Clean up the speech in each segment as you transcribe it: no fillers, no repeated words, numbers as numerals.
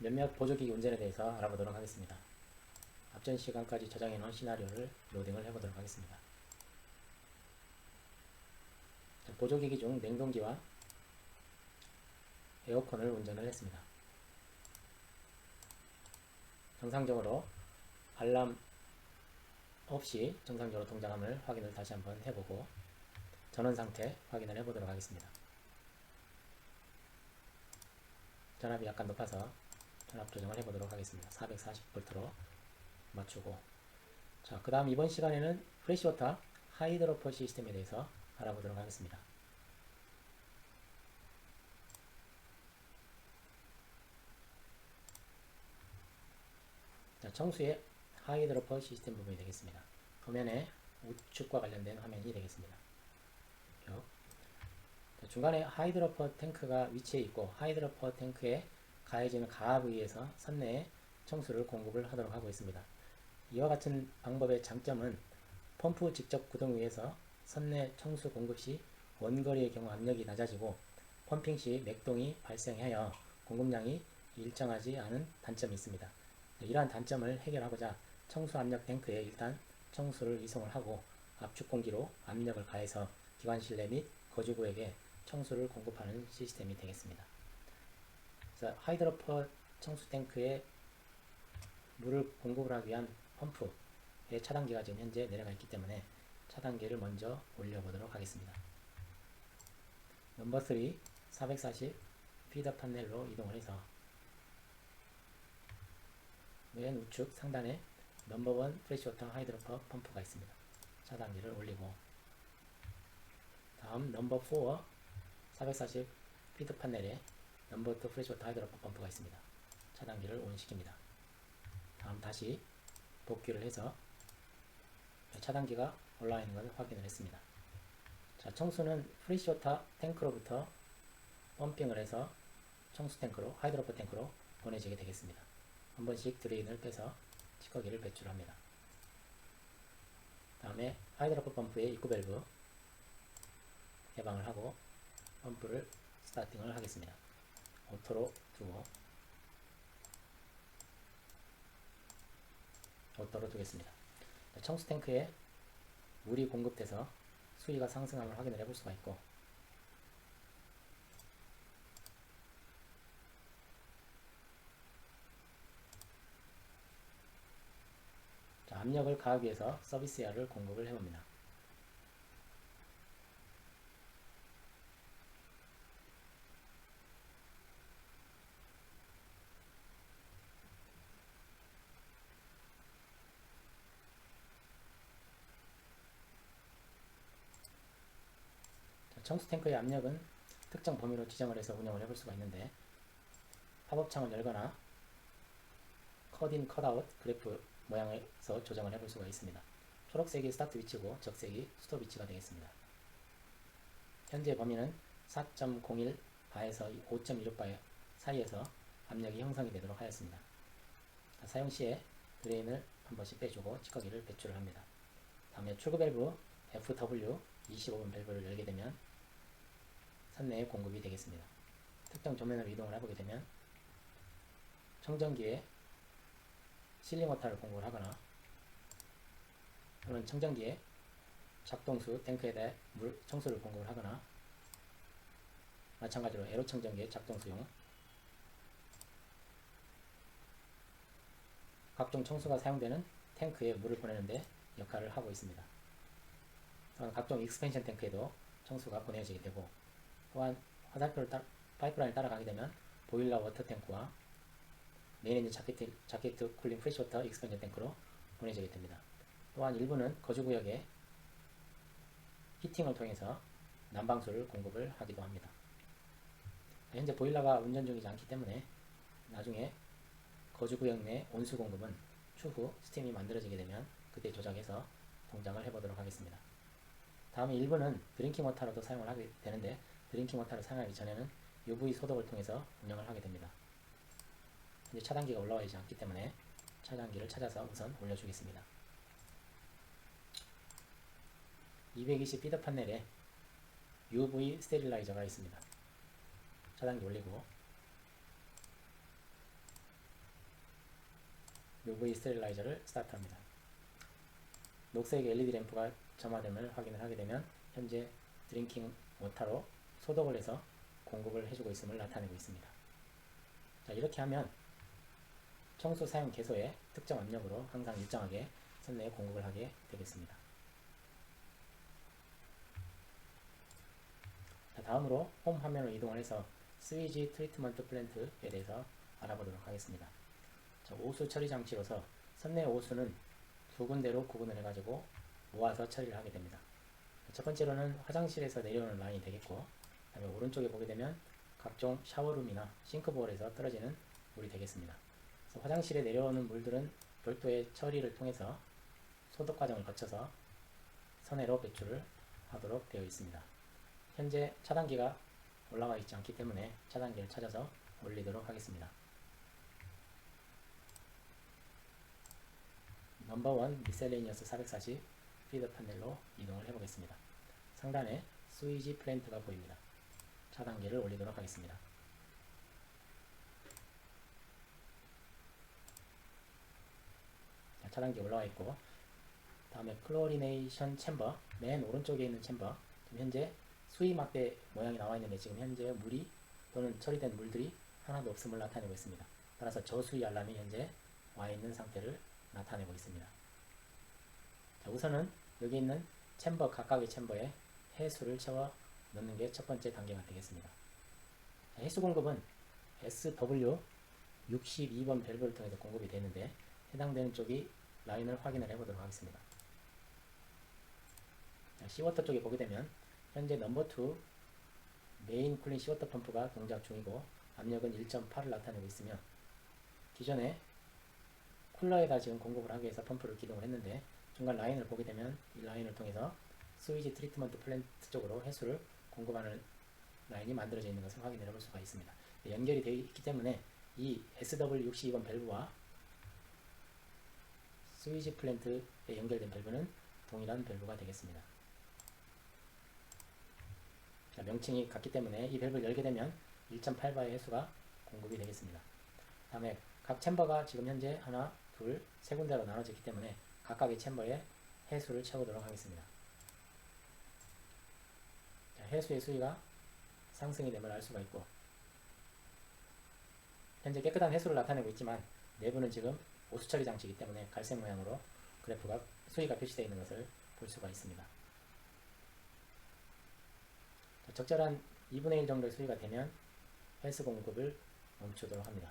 몇몇 보조기기 운전에 대해서 알아보도록 하겠습니다. 앞전 시간까지 저장해 놓은 시나리오를 로딩을 해보도록 하겠습니다. 보조기기 중 냉동기와 에어컨을 운전을 했습니다. 정상적으로 알람 없이 정상적으로 동작함을 확인을 다시 한번 해보고 전원 상태 확인을 해보도록 하겠습니다. 전압이 약간 높아서 전압 조정을 해보도록 하겠습니다. 440V로 맞추고, 자, 그 다음 이번 시간에는 프레시워터 하이드로퍼 시스템에 대해서 알아보도록 하겠습니다. 자, 청수의 하이드로퍼 시스템 부분이 되겠습니다. 화면에 우측과 관련된 화면이 되겠습니다. 자, 중간에 하이드로퍼 탱크가 위치해 있고, 하이드로퍼 탱크에 가해지는 가압에 의해서 선내에 청수를 공급을 하도록 하고 있습니다. 이와 같은 방법의 장점은 펌프 직접 구동 위에서 선내 청수 공급 시 원거리의 경우 압력이 낮아지고 펌핑 시 맥동이 발생하여 공급량이 일정하지 않은 단점이 있습니다. 이러한 단점을 해결하고자 청수 압력 탱크에 일단 청수를 이송을 하고 압축 공기로 압력을 가해서 기관 실내 및 거주구에게 청수를 공급하는 시스템이 되겠습니다. 그래서 하이드로퍼 청수 탱크에 물을 공급을 하기 위한 펌프의 차단기가 지금 현재 내려가 있기 때문에 차단기를 먼저 올려보도록 하겠습니다. 넘버 3 440 피더 판넬로 이동을 해서 맨 우측 상단에 넘버 1 프레시워터 하이드로퍼 펌프가 있습니다. 차단기를 올리고, 다음 넘버 4 440 피더 판넬에 넘버 2 프레시워터 하이드로퍼 펌프가 있습니다. 차단기를 온 시킵니다. 다음 다시 복귀를 해서 차단기가 올라와 있는 것을 확인을 했습니다. 자, 청수는 프레시워터 탱크로부터 펌핑을 해서 청수 탱크로, 하이드로퍼 탱크로 보내지게 되겠습니다. 한 번씩 드레인을 빼서 찌꺼기를 배출합니다. 다음에 하이드로퍼 펌프의 입구 밸브 개방을 하고 펌프를 스타팅을 하겠습니다. 오토로 두고 오토로 두겠습니다. 청수 탱크에 물이 공급돼서 수위가 상승함을 확인을 해볼 수가 있고, 자, 압력을 가하기 위해서 서비스 에어를 공급을 해봅니다. 청수 탱크의 압력은 특정 범위로 지정을 해서 운영을 해볼 수가 있는데, 팝업창을 열거나 컷인 컷아웃 그래프 모양에서 조정을 해볼 수가 있습니다. 초록색이 스타트 위치고 적색이 스톱 위치가 되겠습니다. 현재 범위는 4.01 바에서 5.16 바 사이에서 압력이 형성이 되도록 하였습니다. 사용 시에 드레인을 한 번씩 빼주고 찌꺼기를 배출을 합니다. 다음에 출구 밸브 FW 25번 밸브를 열게 되면 선내에 공급이 되겠습니다. 특정 조면으로 이동을 해보게 되면 청정기에 실링워터를 공급을 하거나, 또는 청정기에 작동수 탱크에 대해 청수를 공급을 하거나, 마찬가지로 에로 청정기의 작동수용 각종 청수가 사용되는 탱크에 물을 보내는데 역할을 하고 있습니다. 또한 각종 익스펜션 탱크에도 청수가 보내지게 되고, 또한 화살표를 파이프라인을 따라가게 되면 보일러 워터 탱크와 메인 엔진 자켓 쿨링 프레시워터 익스펜션 탱크로 보내지게 됩니다. 또한 일부는 거주구역에 히팅을 통해서 난방수를 공급을 하기도 합니다. 현재 보일러가 운전 중이지 않기 때문에 나중에 거주구역 내 온수 공급은 추후 스팀이 만들어지게 되면 그때 조작해서 동작을 해보도록 하겠습니다. 다음에 일부는 드링킹 워터로도 사용을 하게 되는데, 드링킹 워터를 사용하기 전에는 UV 소독을 통해서 운영을 하게 됩니다. 이제 차단기가 올라와 있지 않기 때문에 차단기를 찾아서 우선 올려주겠습니다. 220 피더 판넬에 UV 스테릴라이저가 있습니다. 차단기 올리고, UV 스테릴라이저를 스타트합니다. 녹색 LED 램프가 점화됨을 확인을 하게 되면 현재 드링킹 워터로 소독을 해서 공급을 해주고 있음을 나타내고 있습니다. 자, 이렇게 하면 청소 사용 개소에 특정 압력으로 항상 일정하게 선내에 공급을 하게 되겠습니다. 자, 다음으로 홈 화면으로 이동을 해서 스위지 트리트먼트 플랜트에 대해서 알아보도록 하겠습니다. 자, 오수 처리 장치로서 선내 오수는 두 군데로 구분을 해가지고 모아서 처리를 하게 됩니다. 첫 번째로는 화장실에서 내려오는 라인이 되겠고, 그 다음에 오른쪽에 보게 되면 각종 샤워룸이나 싱크볼에서 떨어지는 물이 되겠습니다. 그래서 화장실에 내려오는 물들은 별도의 처리를 통해서 소독 과정을 거쳐서 선내로 배출을 하도록 되어 있습니다. 현재 차단기가 올라와 있지 않기 때문에 차단기를 찾아서 올리도록 하겠습니다. 넘버1 미셀레니어스 440 피더 패널로 이동을 해보겠습니다. 상단에 스위지 플랜트가 보입니다. 차단기를 올리도록 하겠습니다. 차단기 올라와 있고, 다음에 클로리네이션 챔버, 맨 오른쪽에 있는 챔버, 지금 현재 수위 막대 모양이 나와 있는데 지금 현재 물이 또는 처리된 물들이 하나도 없음을 나타내고 있습니다. 따라서 저수위 알람이 현재 와 있는 상태를 나타내고 있습니다. 자, 우선은 여기 있는 챔버 각각의 챔버에 해수를 채워 넣는 게 첫 번째 단계가 되겠습니다. 자, 해수 공급은 SW62번 밸브를 통해서 공급이 되는데 해당되는 쪽이 라인을 확인을 해보도록 하겠습니다. 자, 시워터 쪽에 보게 되면 현재 넘버2 메인 쿨링 시워터 펌프가 동작 중이고 압력은 1.8을 나타내고 있으며, 기존에 쿨러에다 지금 공급을 하기 위해서 펌프를 기동을 했는데 중간 라인을 보게 되면 이 라인을 통해서 스위지 트리트먼트 플랜트 쪽으로 해수를 공급하는 라인이 만들어져 있는 것을 확인해 볼 수가 있습니다. 연결이 되어 있기 때문에 이 SW62번 밸브와 스위지 플랜트에 연결된 밸브는 동일한 밸브가 되겠습니다. 자, 명칭이 같기 때문에 이 밸브를 열게 되면 1.8바의 해수가 공급이 되겠습니다. 다음에 각 챔버가 지금 현재 하나, 둘, 세 군데로 나눠졌기 때문에 각각의 챔버에 해수를 채우도록 하겠습니다. 자, 해수의 수위가 상승이 됨을 알 수가 있고, 현재 깨끗한 해수를 나타내고 있지만 내부는 지금 오수 처리 장치이기 때문에 갈색 모양으로 그래프가 수위가 표시되어 있는 것을 볼 수가 있습니다. 자, 적절한 2분의 1 정도의 수위가 되면 해수 공급을 멈추도록 합니다.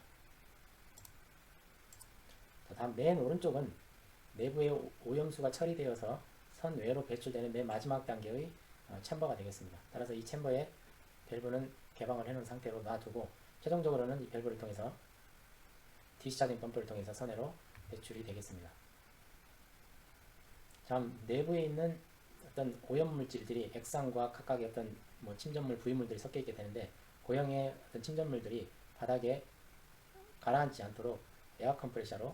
자, 다음 맨 오른쪽은 내부의 오염수가 처리되어서 선 외로 배출되는 맨 마지막 단계의 챔버가 되겠습니다. 따라서 이 챔버에 밸브는 개방을 해놓은 상태로 놔두고 최종적으로는 이 밸브를 통해서 디스차징 펌프를 통해서 선외로 배출이 되겠습니다. 다음 내부에 있는 어떤 오염물질들이 액상과 각각의 어떤 침전물, 부유물들이 섞여 있게 되는데 고형의 어떤 침전물들이 바닥에 가라앉지 않도록 에어 컴프레셔로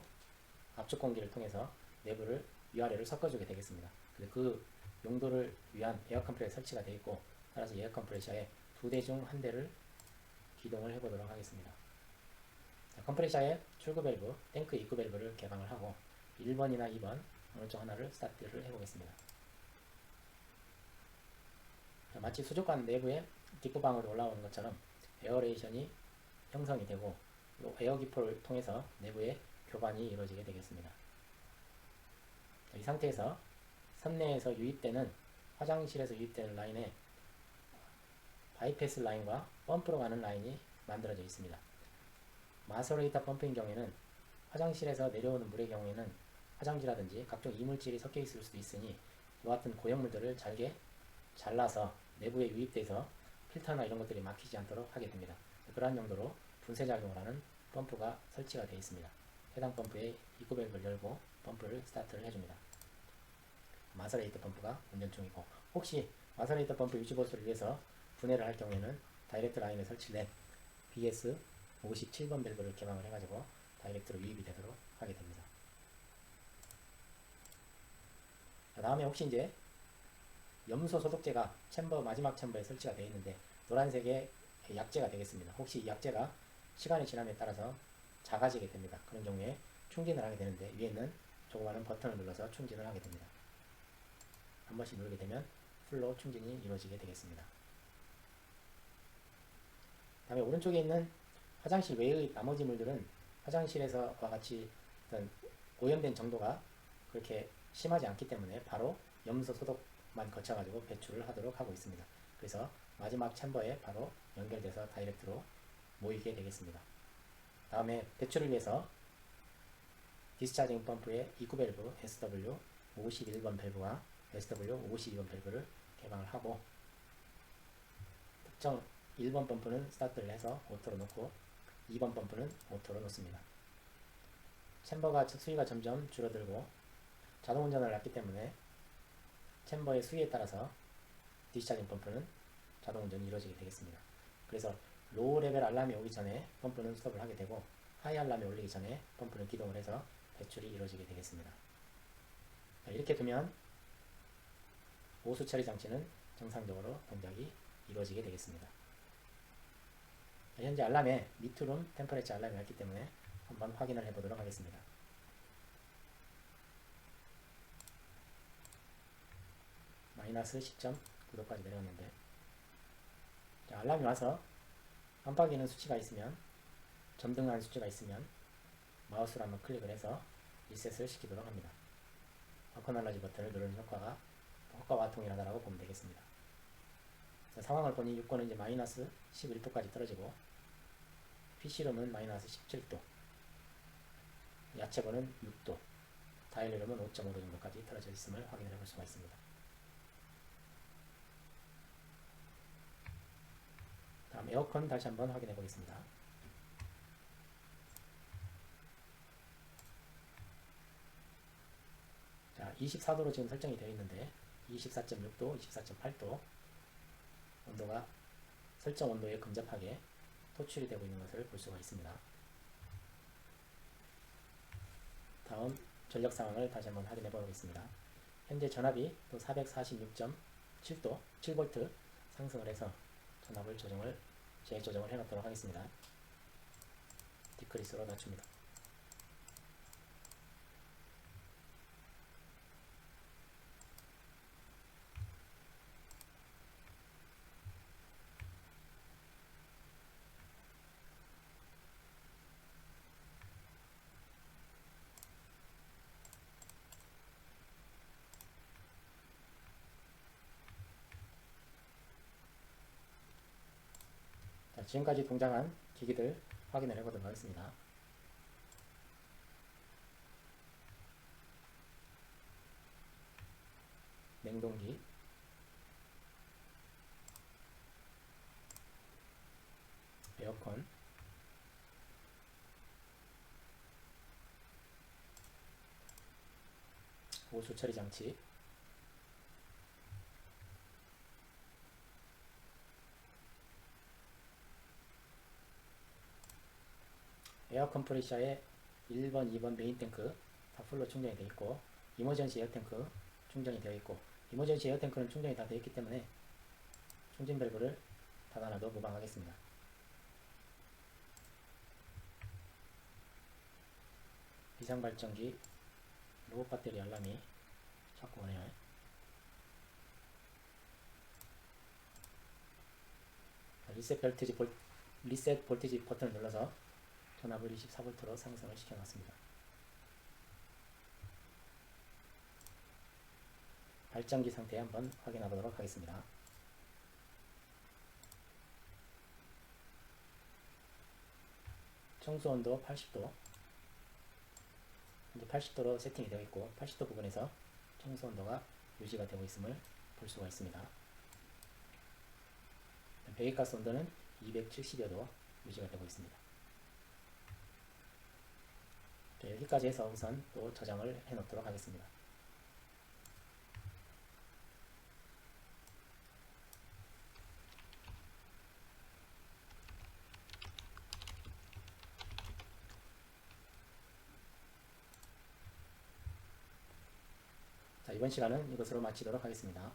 압축 공기를 통해서 내부를 위아래를 섞어주게 되겠습니다. 그 용도를 위한 에어 컴프레셔 설치가 되어 있고, 따라서 에어 컴프레셔에 2대 중 1대를 기동을 해보도록 하겠습니다. 자, 컴프레셔의 출구 밸브, 탱크 입구 밸브를 개방을 하고 1번이나 2번 어느 쪽 하나를 스타트를 해보겠습니다. 자, 마치 수족관 내부에 뒷부방으로 올라오는 것처럼 에어레이션이 형성이 되고 에어기포를 통해서 내부에 교반이 이루어지게 되겠습니다. 자, 이 상태에서 선내에서 유입되는 화장실에서 유입되는 라인에 바이패스 라인과 펌프로 가는 라인이 만들어져 있습니다. 마서레이터 펌프인 경우에는 화장실에서 내려오는 물의 경우에는 화장지라든지 각종 이물질이 섞여 있을 수도 있으니 이와 같은 고형물들을 잘게 잘라서 내부에 유입돼서 필터나 이런 것들이 막히지 않도록 하게 됩니다. 그러한 용도로 분쇄작용을 하는 펌프가 설치가 되어 있습니다. 해당 펌프의 입구 밸브를 열고 펌프를 스타트를 해줍니다. 마서레이터 펌프가 운전 중이고, 혹시 마서레이터 펌프 유지 보수를 위해서 분해를 할 경우에는 다이렉트 라인에 설치된 BS 57번 밸브를 개방을 해가지고 다이렉트로 유입이 되도록 하게 됩니다. 다음에 혹시 이제 염소 소독제가 챔버 마지막 챔버에 설치가 되어 있는데 노란색의 약재가 되겠습니다. 혹시 이 약재가 시간이 지남에 따라서 작아지게 됩니다. 그런 경우에 충진을 하게 되는데 위에 있는 조그마한 버튼을 눌러서 충진을 하게 됩니다. 한 번씩 누르게 되면 풀로 충진이 이루어지게 되겠습니다. 다음에 오른쪽에 있는 화장실 외의 나머지 물들은 화장실에서와 같이 어떤 오염된 정도가 그렇게 심하지 않기 때문에 바로 염소 소독만 거쳐가지고 배출을 하도록 하고 있습니다. 그래서 마지막 챔버에 바로 연결돼서 다이렉트로 모이게 되겠습니다. 다음에 배출을 위해서 디스차징 펌프의 입구 밸브 SW 51번 밸브와 SW 52번 밸브를 개방을 하고 특정 1번 펌프는 스타트를 해서 오토로 놓고 2번 펌프는 오토로 놓습니다. 챔버가 수위가 점점 줄어들고 자동 운전을 놨기 때문에 챔버의 수위에 따라서 디스차징 펌프는 자동 운전이 이루어지게 되겠습니다. 그래서 로우 레벨 알람이 오기 전에 펌프는 스톱을 하게 되고 하이 알람이 울리기 전에 펌프는 기동을 해서 배출이 이루어지게 되겠습니다. 이렇게 두면 오수 처리 장치는 정상적으로 동작이 이루어지게 되겠습니다. 현재 알람에 미투룸 템퍼레처 알람이 왔기 때문에 한번 확인을 해보도록 하겠습니다. 마이너스 10.9도까지 내려왔는데 자, 알람이 와서 깜빡이는 수치가 있으면 점등한 수치가 있으면 마우스로 한번 클릭을 해서 리셋을 시키도록 합니다. 어커널러지 버튼을 누르는 효과와 동일하다고 보면 되겠습니다. 자, 상황을 보니 유권은 이제 마이너스 11도까지 떨어지고 PC룸은 마이너스 17도, 야채본은 6도, 다일리룸은 5.5도 정도까지 떨어져 있음을 확인해 볼 수가 있습니다. 다음 에어컨 다시 한번 확인해 보겠습니다. 자, 24도로 지금 설정이 되어 있는데 24.6도, 24.8도 온도가 설정 온도에 근접하게 토출이 되고 있는 것을 볼 수가 있습니다. 다음 전력 상황을 다시 한번 확인해 보겠습니다. 현재 전압이 또 446.7도, 7V 상승을 해서 전압을 제액 조정을 해 놓도록 하겠습니다. 디크리스로 낮춥니다. 자, 지금까지 동작한 기기들 확인을 해보도록 하겠습니다. 냉동기, 에어컨, 오수 처리 장치, 에어 컴프레셔의 1번, 2번 메인 탱크 다 풀로 충전이 되어 있고 이머전시 에어 탱크 충전이 되어 있고 이머전시 에어 탱크는 충전이 다 되어 있기 때문에 충전 밸브를 닫아놔도 무방하겠습니다. 비상발전기 로봇 배터리 알람이 자꾸 오네요. 리셋 볼티지 버튼을 눌러서 전압을 24V로 상승을 시켜놨습니다. 발전기 상태 한번 확인해 보도록 하겠습니다. 청소 온도 80도, 현재 80도로 세팅이 되어 있고 80도 부분에서 청소 온도가 유지가 되고 있음을 볼 수가 있습니다. 배기가스 온도는 270여 도 유지가 되고 있습니다. 여기까지 해서 우선 또 저장을 해 놓도록 하겠습니다. 자, 이번 시간은 이것으로 마치도록 하겠습니다.